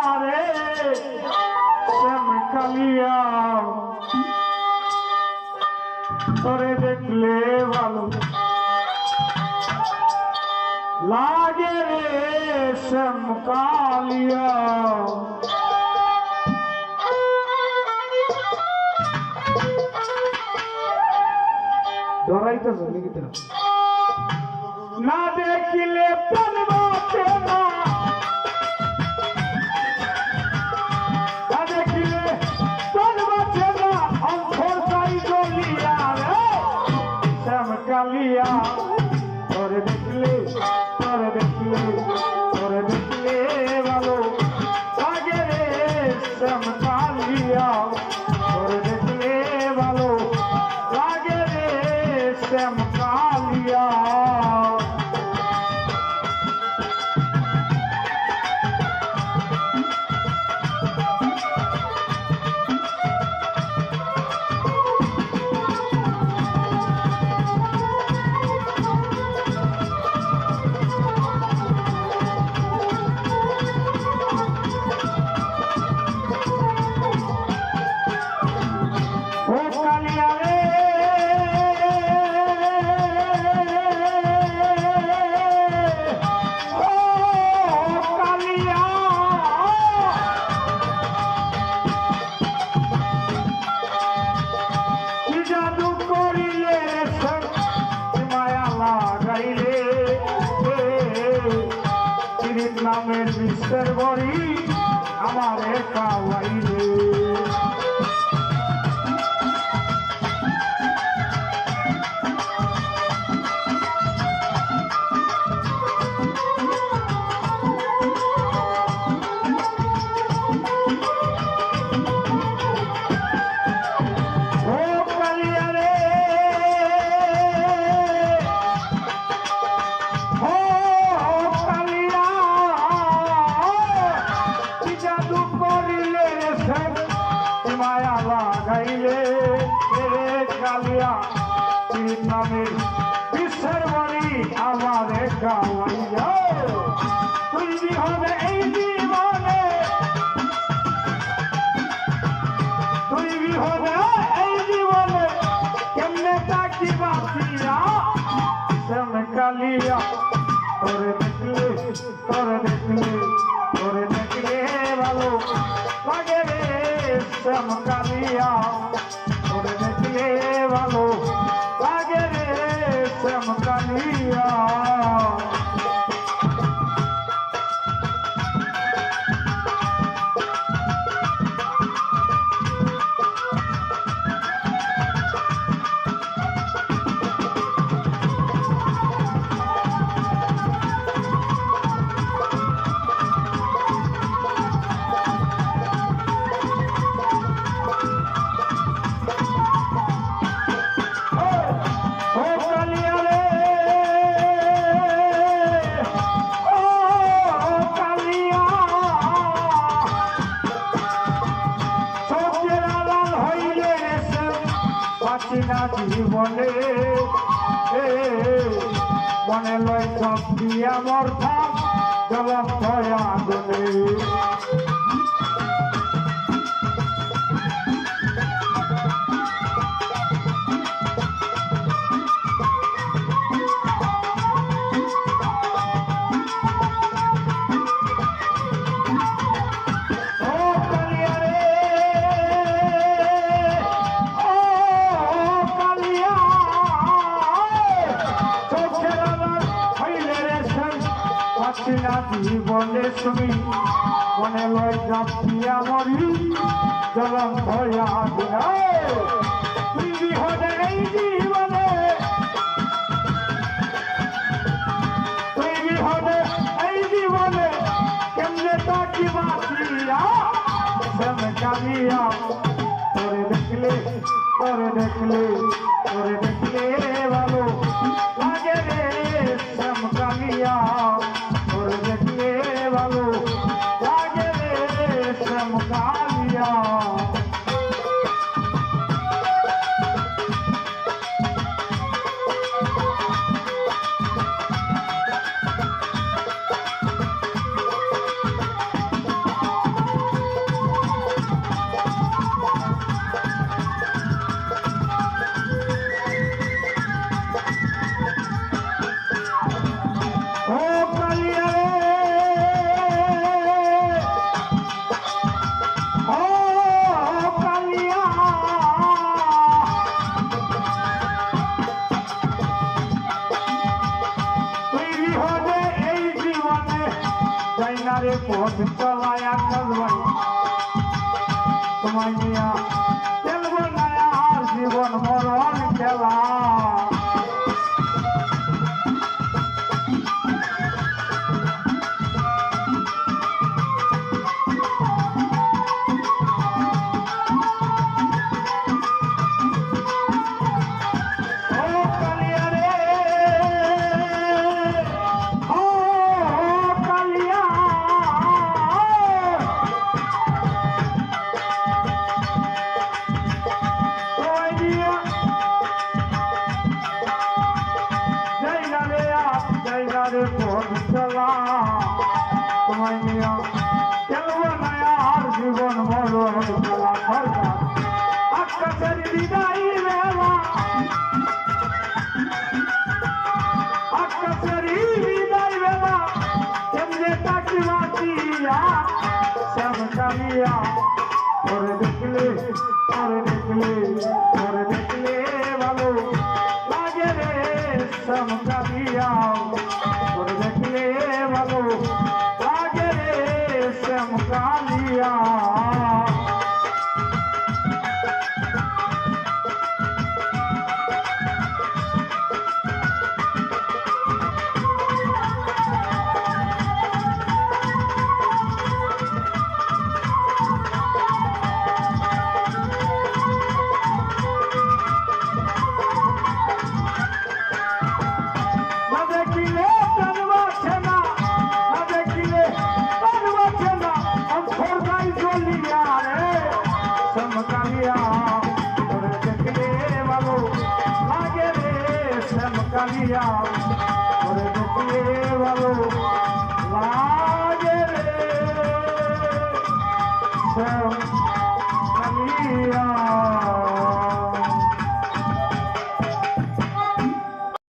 আরে শ্যাম কালিয়া তোরে দেখলে ভালো লাগে রে শ্যাম কালিয়া ডরাইতেছ লিখিত না দেখিলে প্রাণ বাঁচে না কালিয়া তোরে দেখলে ভালো লাগে রে শ্যাম কালিয়া তোরে দেখলে ভালো লাগে রে শ্যাম কালিয়া নামের বিশ্বের বড়ি আমারে খাওয়াইলে মায়া লাগাইলে কালিয়া নামের বিশ্বের বাড়ি আমারে খাওয়াইয়া তুই হবে এই জীবনে কেমনে তাকি বাঁচিয়া শ্যাম কালিয়া তোরে দেখলে ভালো লাগে রে শ্যাম কালিয়া তোরে দেখলে ভালো লাগে রে শ্যাম কালিয়া জীবনে মনে লয় সব দিয়া মর্থাম জলম ভয়া আগুনে জীবনে তুমি মনে লয় জাপিয়া মরি জলম ভয়া আগুনে তুই বিহনে এই জীবনে কেমনে তাকি বাঁচিয়া শ্যাম কালিয়া তোরে দেখলে ভালো লাগে রে শ্যাম কালিয়া তোরে দেখলে ভালো লাগে রে শ্যাম কালিয়া বেলায় আকাশ ভাই তোমায় নিয়া খেলবো না আর জীবন মরণ খেলা তোমায় নিয়া খেলবো না আর জীবন মরণ খেলা সরকার আকাশের বিদায়ী বেলা আকাশের বিদায় বেলা কেমনে তাকি বাঁচিয়া শ্যাম কালিয়া করে দেখলে ভালো লাগে রে শ্যাম কালিয়া করে দেখলে ভালো লাগে রে শ্যাম কালিয়া কালিয়া করে দেখলে ভালো লাগে রে